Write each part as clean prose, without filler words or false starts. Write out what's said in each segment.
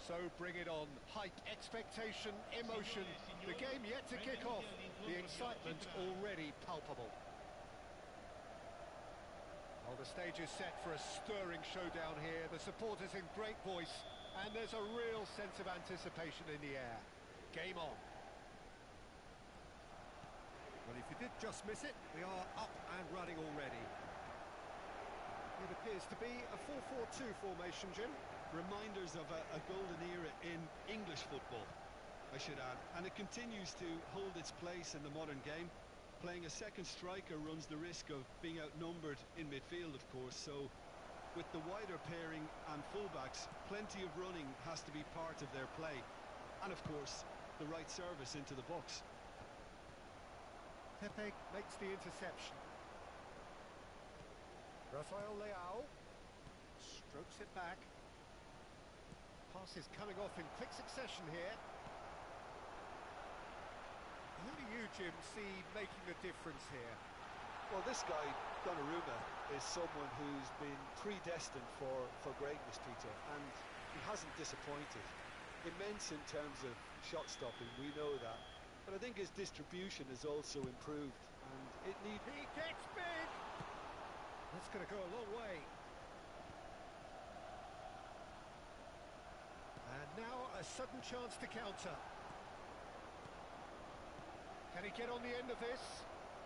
So bring it on. Hype, expectation, emotion. The game yet to kick off. The excitement already palpable. Well, the stage is set for a stirring showdown here. The supporters in great voice, and there's a real sense of anticipation in the air. Game on. Well, if you did just miss it, we are up and running already. It appears to be a 4-4-2 formation, Jim. Reminders of a golden era in English football, I should add. And it continues to hold its place in the modern game. Playing a second striker runs the risk of being outnumbered in midfield, of course, so with the wider pairing and fullbacks, plenty of running has to be part of their play. And, of course, the right service into the box. Pepe makes the interception. Rafael Leao strokes it back. Pass is coming off in quick succession here. Who do you, Jim, see making a difference here? Well, this guy, Donnarumma, is someone who's been predestined for greatness, Peter, and he hasn't disappointed. Immense in terms of shot stopping, we know that. But I think his distribution has also improved, and it needs... He gets big! That's going to go a long way. And now a sudden chance to counter. Can he get on the end of this?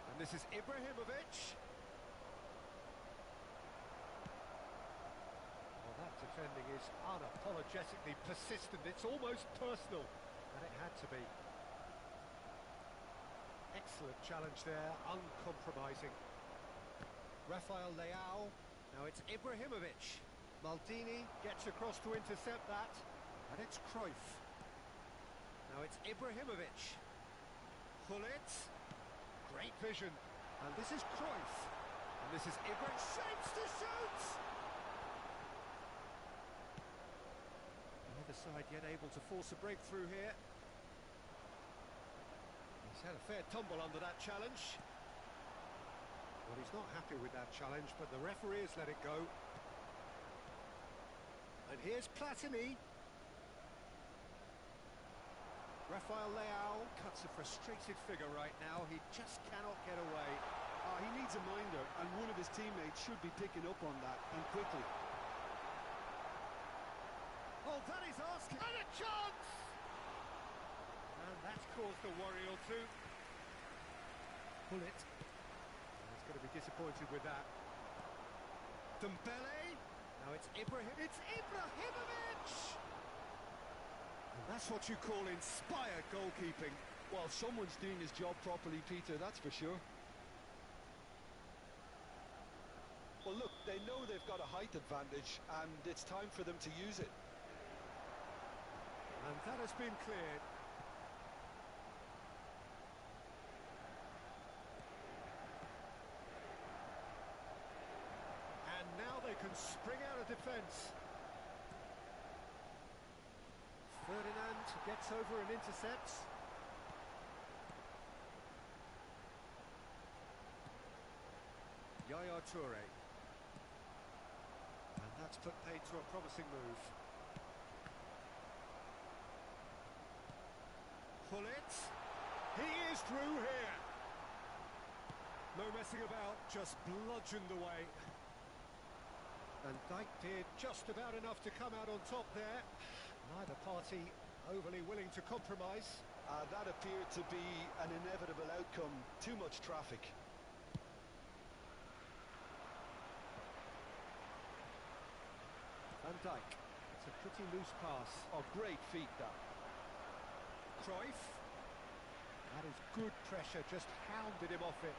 And this is Ibrahimovic. Well, that defending is unapologetically persistent. It's almost personal, and it had to be. Excellent challenge there, uncompromising. Rafael Leao, now it's Ibrahimovic. Maldini gets across to intercept that, and it's Cruyff. Now it's Ibrahimovic. Gullit, great vision, and this is Cruyff. And this is Ibrahimovic, shapes to shoot! Neither side yet able to force a breakthrough here. He's had a fair tumble under that challenge. Well, he's not happy with that challenge, but the referee has let it go. And here's Platini. Rafael Leao cuts a frustrated figure right now. He just cannot get away. He needs a minder, and one of his teammates should be picking up on that, and quickly. Oh, that is asking. And a chance! And that's caused a worry or two. Gullit. He's going to be disappointed with that. Dembele. Now it's Ibrahimovic. It's Ibrahimovic! And that's what you call inspired goalkeeping. Well, someone's doing his job properly, Peter, that's for sure. Well, look, they know they've got a height advantage, and it's time for them to use it. And that has been cleared. And now they can spring out of defence. Ferdinand gets over and intercepts. Yaya Toure. And that's put paid to a promising move. Gullit. He is through here. No messing about, just bludgeoned away. And Dijk did just about enough to come out on top there. Neither party overly willing to compromise. That appeared to be an inevitable outcome. Too much traffic. Van Dijk. It's a pretty loose pass. Oh, great feet, that. Cruyff. That is good pressure, just hounded him off it.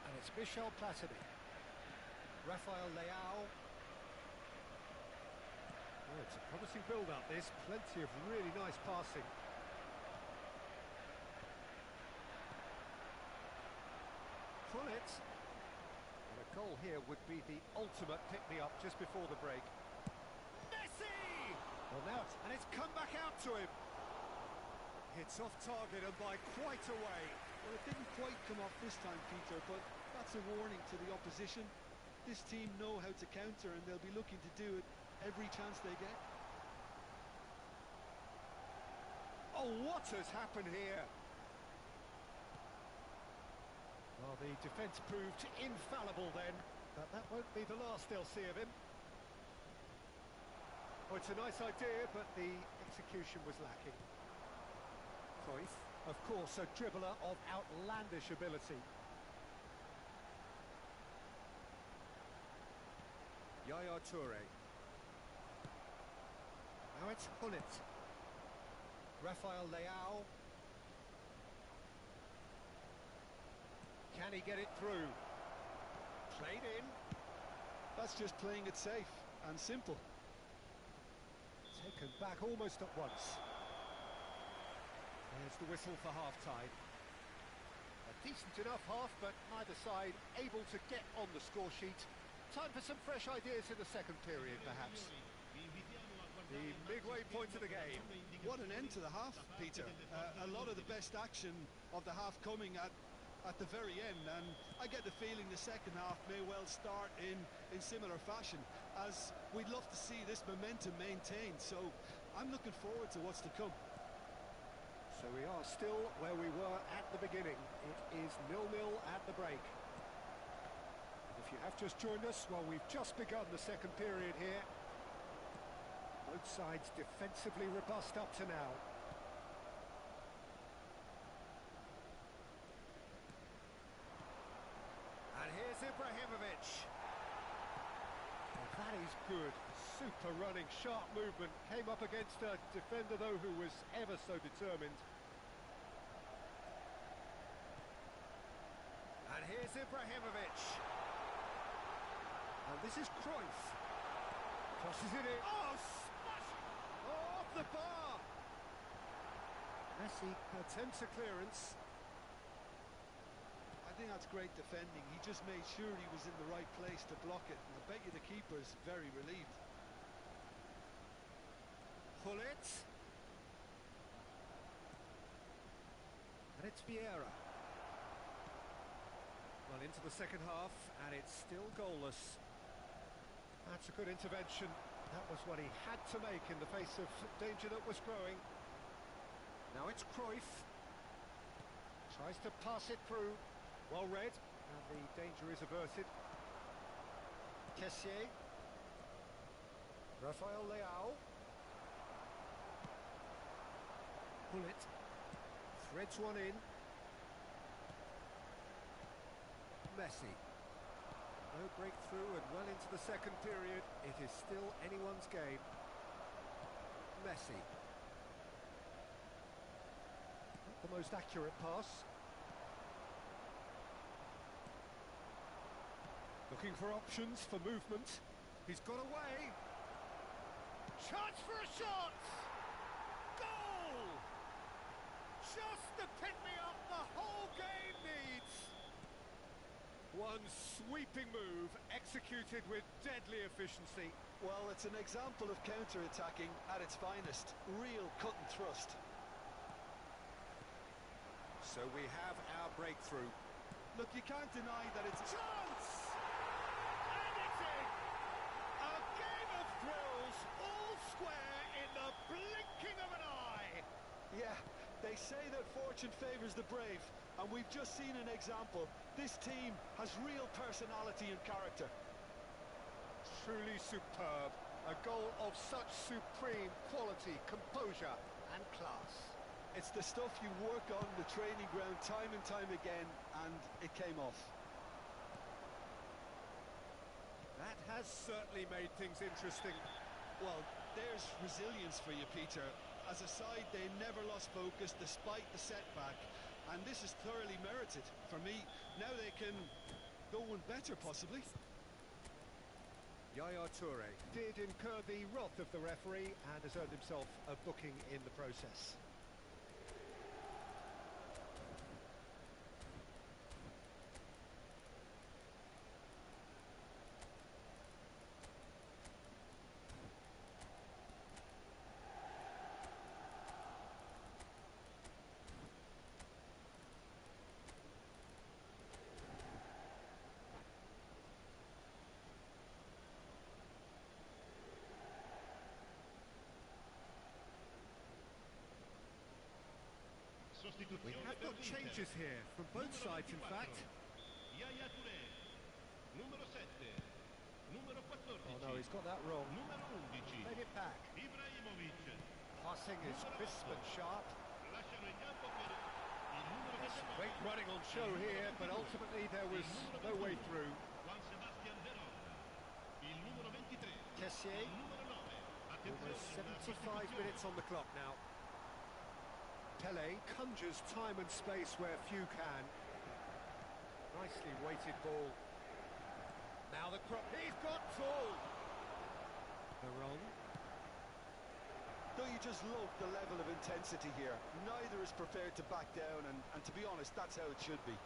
And it's Michel Platini. Rafael Leao. Oh, it's a promising build-up, this. Plenty of really nice passing. Gullit. And a goal here would be the ultimate pick-me-up just before the break. Messi! Well, now and it's come back out to him. It's off target and by quite a way. Well, it didn't quite come off this time, Peter, but that's a warning to the opposition. This team know how to counter, and they'll be looking to do it every chance they get. Oh, what has happened here? Well, the defence proved infallible then, but that won't be the last they'll see of him. Oh, it's a nice idea, but the execution was lacking. Cruyff, of course, a dribbler of outlandish ability. Yaya Toure. Now it's Gullit. Rafael Leao. Can he get it through? Played in. That's just playing it safe and simple. Taken back almost at once. There's the whistle for half-time. A decent enough half, but neither side able to get on the score sheet. Time for some fresh ideas in the second period, perhaps. The midway point of the game. What an end to the half, Peter. A lot of the best action of the half coming at the very end, and I get the feeling the second half may well start in similar fashion, as we'd love to see this momentum maintained, so I'm looking forward to what's to come. So we are still where we were at the beginning. It is 0-0 at the break. And if you have just joined us, well, we've just begun the second period here. Both sides defensively robust up to now. And here's Ibrahimovic. Well, that is good. Super running, sharp movement. Came up against a defender, though, who was ever so determined. And here's Ibrahimovic. And this is Cruyff. Crosses it in. Oh, smash! Oh, off the bar! Messi attempts a clearance. I think that's great defending. He just made sure he was in the right place to block it, and I bet you the keeper's very relieved. Gullit. And it's Vieira. Well, into the second half, and it's still goalless. That's a good intervention. That was what he had to make in the face of danger that was growing. Now it's Cruyff. Tries to pass it through. Well read, and the danger is averted. Kessié. Rafael Leao. Gullit. Threads one in. Messi. No breakthrough, and well into the second period. It is still anyone's game. Messi. Not the most accurate pass. Looking for options for movement. He's got away. Chance for a shot! Goal! Just the pick-me-up the whole game needs. One sweeping move, executed with deadly efficiency. Well, it's an example of counter-attacking at its finest. Real cut and thrust. So we have our breakthrough. Look, you can't deny that it's... Chance! And it's in! A game of thrills, all square in the blinking of an eye. Yeah, they say that fortune favours the brave, and we've just seen an example. This team has real personality and character. Truly superb. A goal of such supreme quality, composure and class. It's the stuff you work on the training ground time and time again, and it came off. That has certainly made things interesting. Well, there's resilience for you, Peter. As a side, they never lost focus despite the setback, and this is thoroughly merited. For me, now they can go one better, possibly. Yaya Toure did incur the wrath of the referee and has earned himself a booking in the process. changes here from both sides, in fact. Yaya Touré. Numero 7. Numero 14. Oh no, he's got that wrong. Numero 11. Played it back. Ibrahimovic. Passing is crisp and sharp. Lasciano in campo per il numero There's 29. great running on show here, but ultimately there was no way through. Juan Sebastian Veron. Il numero 23. Tessier, Il numero 9. almost Attenzione, 75 minutes on the clock now. Pele conjures time and space where few can. Nicely weighted ball. Now the crop, he's got tall. Veron. Don't you just love the level of intensity here? Neither is prepared to back down, and to be honest, that's how it should be.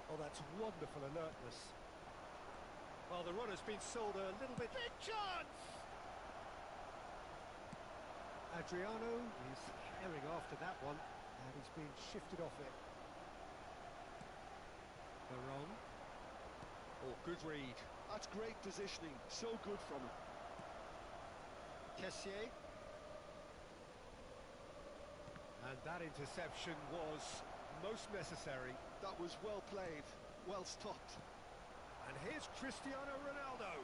Oh, that's wonderful alertness. Well, the run has been sold a little bit. Big chance! Adriano is herring after that one, and he's been shifted off it. Veron. Oh, good read. That's great positioning, so good from him. Tessier. And that interception was most necessary. That was well played, well stopped. And here's Cristiano Ronaldo.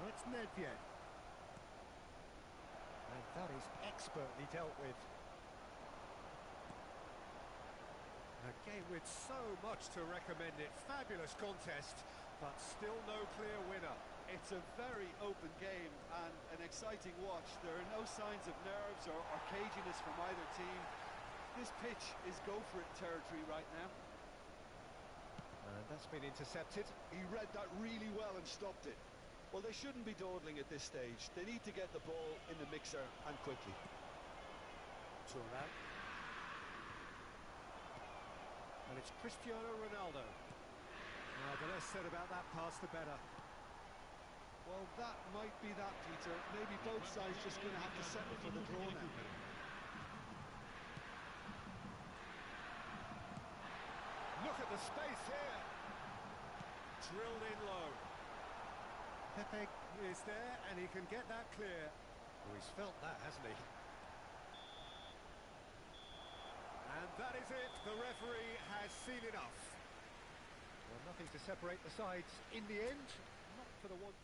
That's Nedved. And that is expertly dealt with. A game with so much to recommend it. Fabulous contest, but still no clear winner. It's a very open game and an exciting watch. There are no signs of nerves or caginess from either team. This pitch is go-for-it territory right now. And that's been intercepted. He read that really well and stopped it. Well, they shouldn't be dawdling at this stage. They need to get the ball in the mixer and quickly. Thuram. And it's Cristiano Ronaldo. Now, the less said about that pass, the better. Well, that might be that, Peter. Maybe both sides just going to have to settle for the draw now. Look at the space here. Drilled in low. Pepe is there, and he can get that clear. Oh, he's felt that, hasn't he? And that is it. The referee has seen enough. Well, nothing to separate the sides in the end. Not for the one.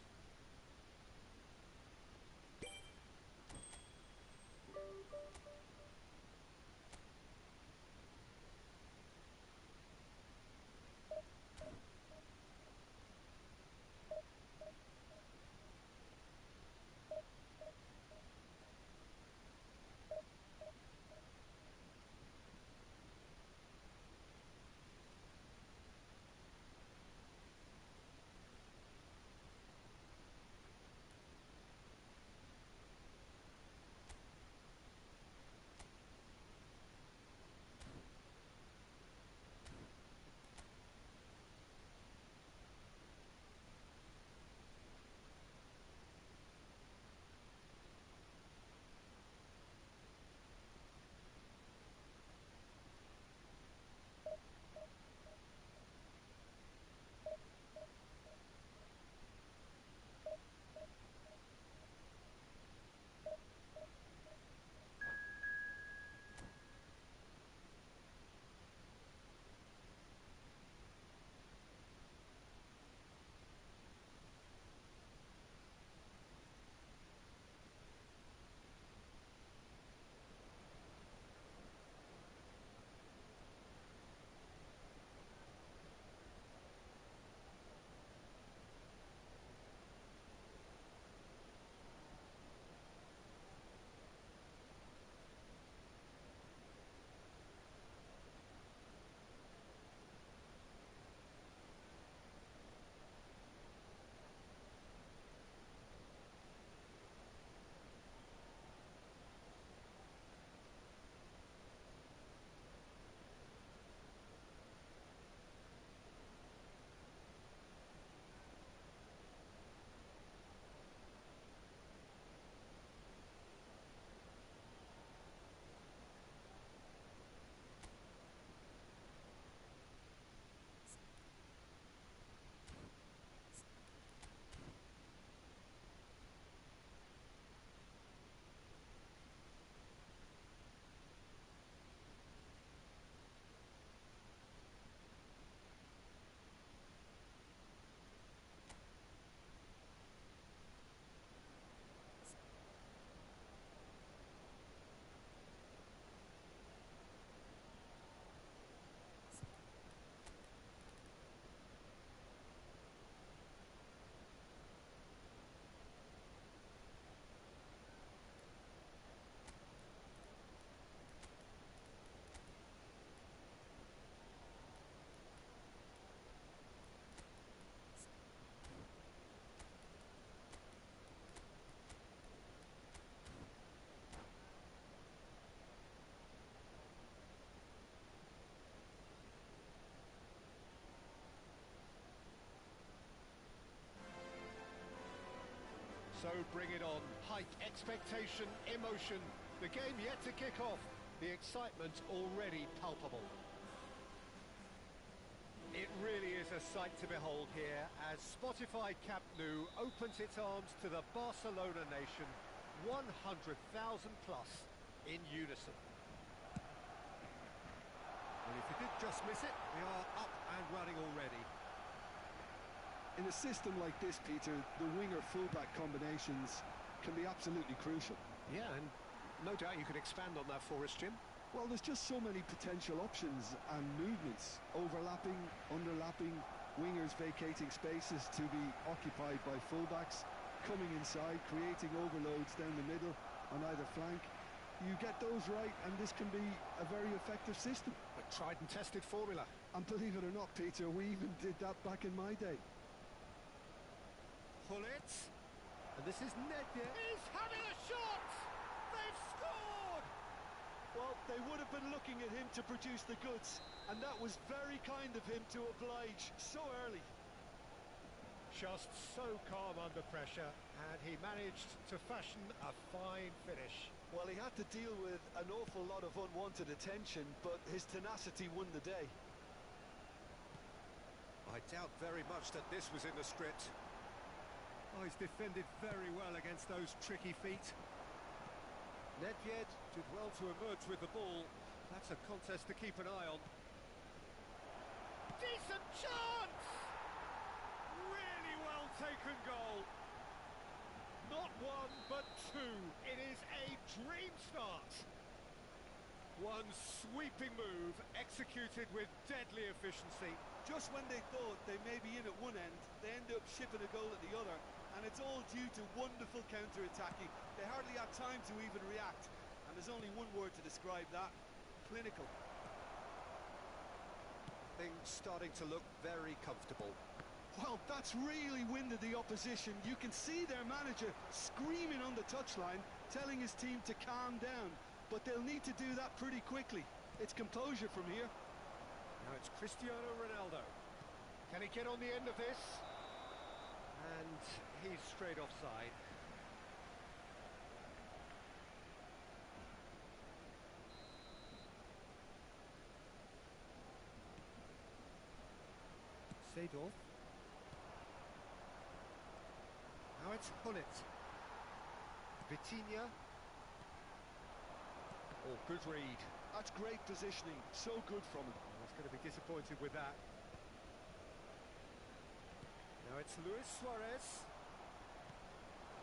So bring it on. Hype, expectation, emotion. The game yet to kick off. The excitement already palpable. It really is a sight to behold here as Spotify Camp Nou opens its arms to the Barcelona nation, 100,000 plus in unison. And if you did just miss it, we are up and running already. In a system like this, Peter, the winger-fullback combinations can be absolutely crucial. Yeah, and no doubt you could expand on that for us, Jim. Well, there's just so many potential options and movements. Overlapping, underlapping, wingers vacating spaces to be occupied by fullbacks, coming inside, creating overloads down the middle on either flank. You get those right and this can be a very effective system. A tried and tested formula. And believe it or not, Peter, we even did that back in my day. Gullit. And this is Nedved. He's having a shot! They've scored! Well, they would have been looking at him to produce the goods, and that was very kind of him to oblige so early. Just so calm under pressure, and he managed to fashion a fine finish. Well, he had to deal with an awful lot of unwanted attention, but his tenacity won the day. I doubt very much that this was in the script. Oh, he's defended very well against those tricky feet. Nedved did well to emerge with the ball. That's a contest to keep an eye on. Decent chance! Really well taken goal. Not one, but two. It is a dream start. One sweeping move, executed with deadly efficiency. Just when they thought they may be in at one end, they end up shipping a goal at the other, and it's all due to wonderful counter-attacking. They hardly had time to even react, and there's only one word to describe that: clinical. Things starting to look very comfortable. Well, that's really winded the opposition. You can see their manager screaming on the touchline, telling his team to calm down, but they'll need to do that pretty quickly. It's composure from here. Now it's Cristiano Ronaldo. Can he get on the end of this? And he's straight offside. Seedorf. Now it's Gullit. Vitinha. Oh, good read. That's great positioning. So good from him. I was going to be disappointed with that. Now it's Luis Suarez.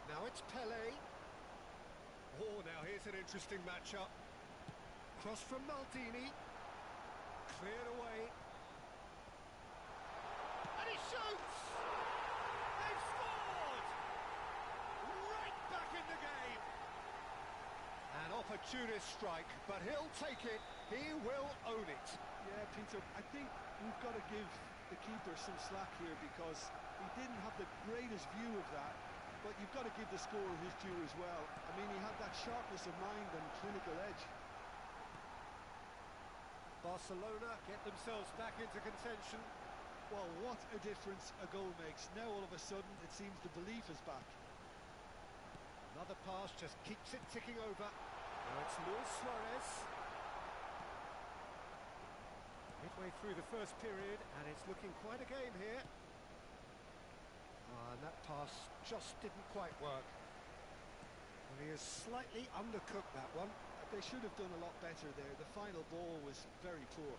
Now it's Pelé. Oh, now here's an interesting matchup. Cross from Maldini. Cleared away. And he shoots! They've scored! Right back in the game. An opportunist strike, but he'll take it. He will own it. Yeah, Peter, I think we've got to give the keeper some slack here because he didn't have the greatest view of that, but you've got to give the scorer his due as well. I mean, he had that sharpness of mind and clinical edge. Barcelona get themselves back into contention. Well, what a difference a goal makes. Now all of a sudden it seems the belief is back. Another pass just keeps it ticking over. Now it's Luis Suarez. Midway through the first period, and it's looking quite a game here. And that pass just didn't quite work. Well, he has slightly undercooked that one. They should have done a lot better there. The final ball was very poor.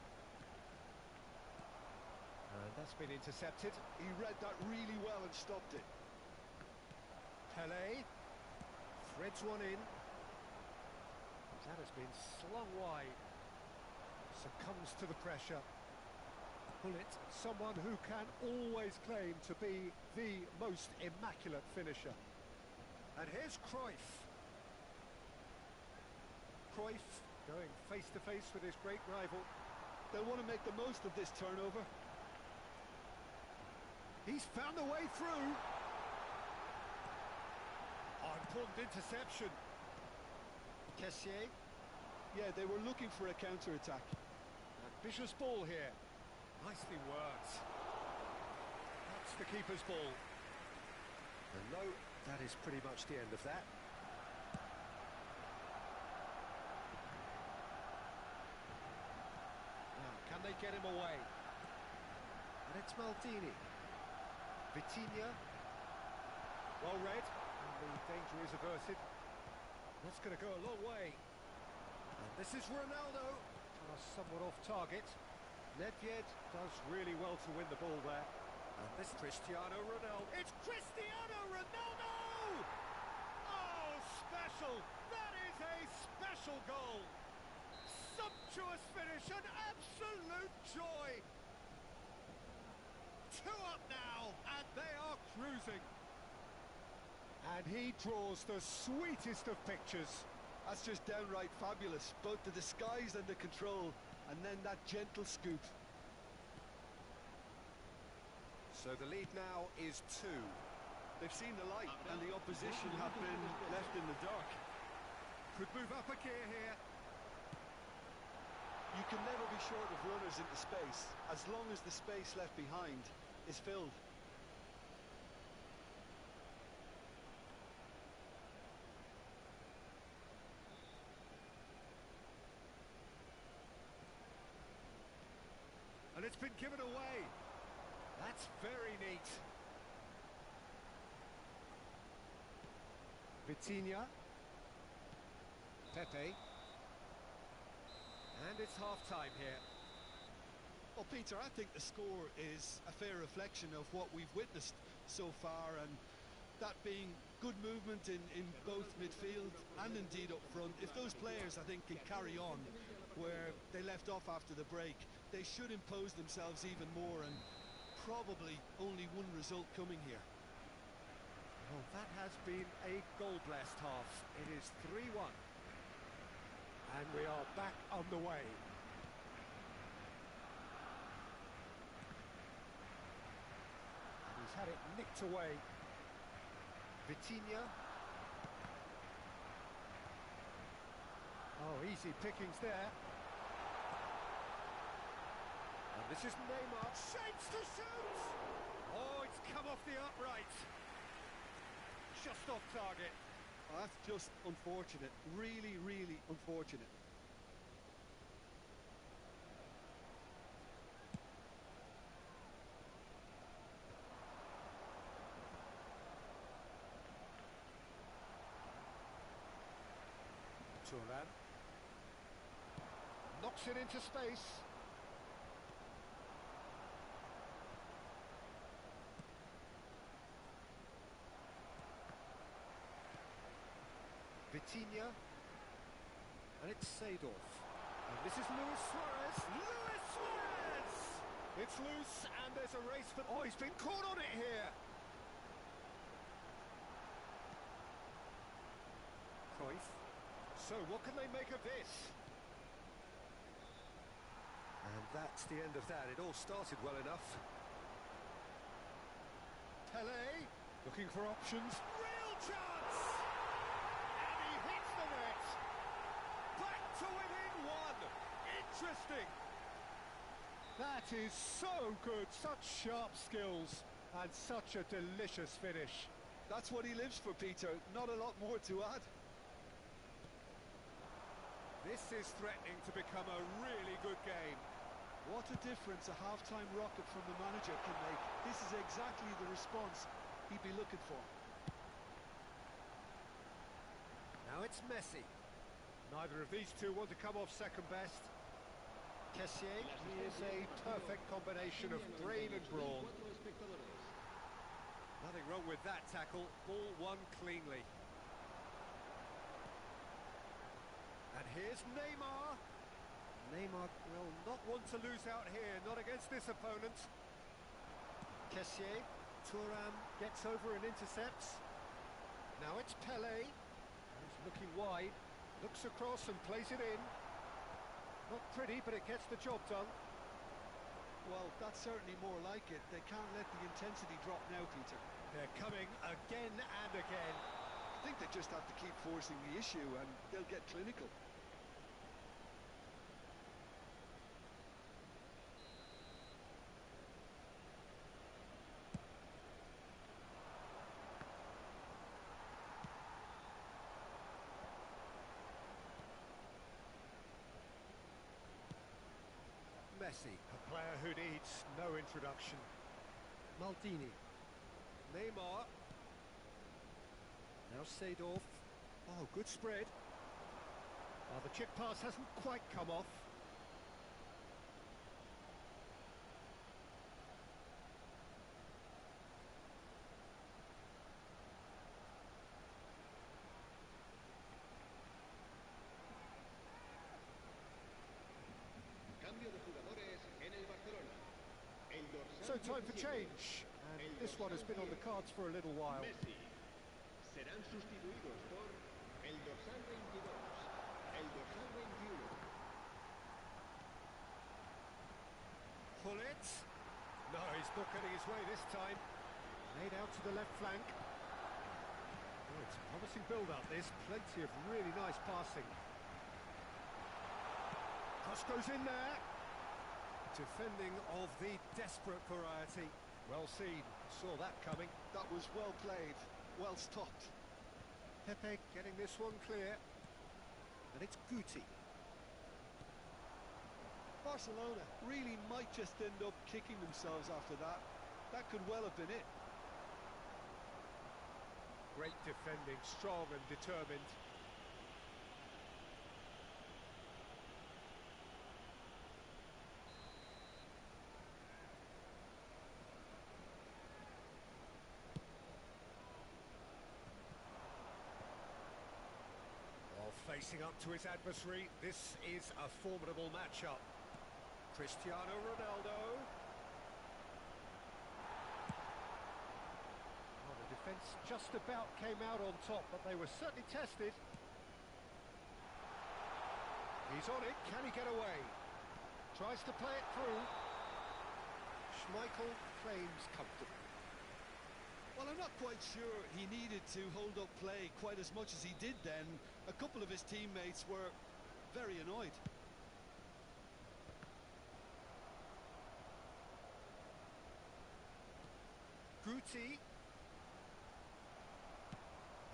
And that's been intercepted. He read that really well and stopped it. Pelé threads one in. That has been slung wide. Succumbs to the pressure. Gullit, someone who can always claim to be the most immaculate finisher. And here's Cruyff. Cruyff going face to face with his great rival. They'll want to make the most of this turnover. He's found a way through. Oh, important interception. Kessié. Yeah, they were looking for a counter-attack. Ambitious ball here. Nicely worked. That's the keeper's ball. And no That is pretty much the end of that. Now, can they get him away? And it's Maldini. Vitinha. Well read. And the danger is averted. That's going to go a long way. And this is Ronaldo. Somewhat off target. Nedved does really well to win the ball there. And this Cristiano Ronaldo. It's Cristiano Ronaldo! Oh, special! That is a special goal! Sumptuous finish, an absolute joy! 2 up now, and they are cruising. And he draws the sweetest of pictures. That's just downright fabulous, both the disguise and the control, and then that gentle scoop. So the lead now is 2. They've seen the light, and the opposition have been left in the dark. Could move up a gear here. You can never be short of runners into space, as long as the space left behind is filled. And it's been given away. That's very neat. Vitinha. Pepe. And it's half-time here. Well, Peter, I think the score is a fair reflection of what we've witnessed so far, and that being good movement in both midfield and indeed up front. If those players, I think, can carry on where they left off after the break, they should impose themselves even more, and probably only one result coming here. Well, that has been a goal-blessed half. It is 3-1. And we are back on the way. And he's had it nicked away. Vitinha. Oh, easy pickings there. And this is Neymar. Shapes to shoot! Oh, it's come off the upright. Just off target. Oh, that's just unfortunate. Really, really unfortunate. Thuram. Knocks it into space. Vitinha. And it's Seedorf. And this is Luis Suarez. Luis Suarez! It's loose, and there's a race for... Oh, he's been caught on it here! Cruyff. So, what can they make of this? And that's the end of that. It all started well enough. Pele, looking for options. Real chance! And he hits the net! Back to within 1! Interesting! That is so good, such sharp skills, and such a delicious finish. That's what he lives for, Peter. Not a lot more to add. This is threatening to become a really good game. What a difference a half-time rocket from the manager can make. This is exactly the response he'd be looking for. Now it's Messi. Neither of these two want to come off second best. Kessié, he is a perfect combination of brain and brawn. Nothing wrong with that tackle. Ball won cleanly. And here's Neymar. Neymar will not want to lose out here, not against this opponent. Kessié, Thuram gets over and intercepts. Now it's Pele. He's looking wide, looks across and plays it in. Not pretty, but it gets the job done. Well, that's certainly more like it. They can't let the intensity drop now, Peter. They're coming again and again. I think they just have to keep forcing the issue and they'll get clinical. Messi, a player who needs no introduction. Maldini. Neymar. Now Seedorf. Oh, good spread. Oh, the chip pass hasn't quite come off. Cambio de jugadores en el Barcelona. El dorsal So time for 17. change. And this one has been on the cards for a little while. Messi. Serán sustituidos por el dorsal 22, el dorsal 21. Pull it. No, he's not getting his way this time. Laid out to the left flank. Oh, it's a promising build-up, this. Plenty of really nice passing. Cross goes in there. Defending of the desperate variety. Well seen. Saw that coming. That was well played, well stopped. Pepe getting this one clear. And it's Guti. Barcelona really might just end up kicking themselves after that. That could well have been it. Great defending, strong and determined. Facing up to his adversary, this is a formidable matchup. Cristiano Ronaldo. Oh, the defence just about came out on top, but they were certainly tested. He's on it, can he get away? Tries to play it through. Schmeichel claims comfortable. Well, I'm not quite sure he needed to hold up play quite as much as he did then. A couple of his teammates were very annoyed. Guti.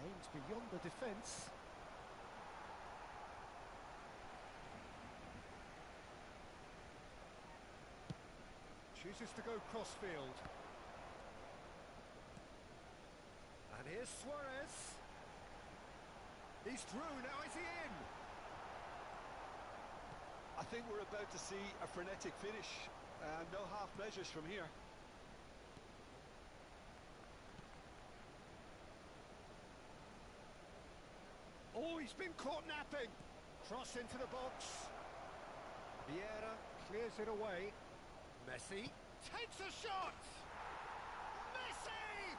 Aims beyond the defence. Chooses to go crossfield. And here's Suarez. He's through, now is he in? I think we're about to see a frenetic finish. No half measures from here. Oh, he's been caught napping. Cross into the box. Vieira clears it away. Messi takes a shot. Messi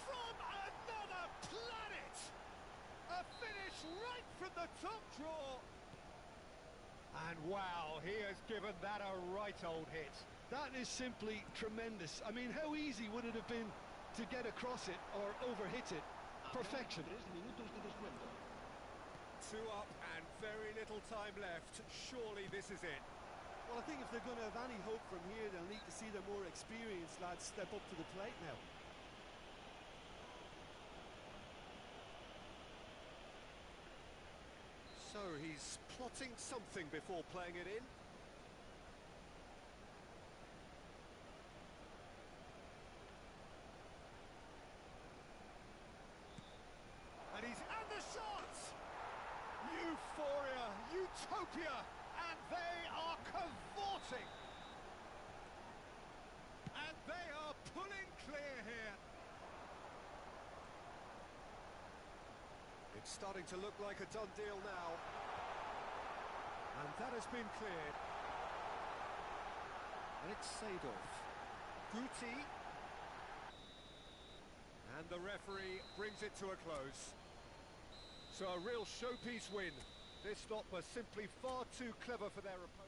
from another planet. A finish right from the top draw. And wow, he has given that a right old hit. That is simply tremendous. I mean, how easy would it have been to get across it or overhit it? Perfection. 3 minutos de descuento. 2 up and very little time left. Surely this is it. Well, I think if they're going to have any hope from here, they'll need to see their more experienced lads step up to the plate now. So he's plotting something before playing it in. And he's and the shot! Euphoria, utopia, and they are cavorting. And they are pulling clear here. It's starting to look like a done deal now. And that has been cleared. And it's Seedorf. Guti. And the referee brings it to a close. So a real showpiece win. This lot was simply far too clever for their opponent.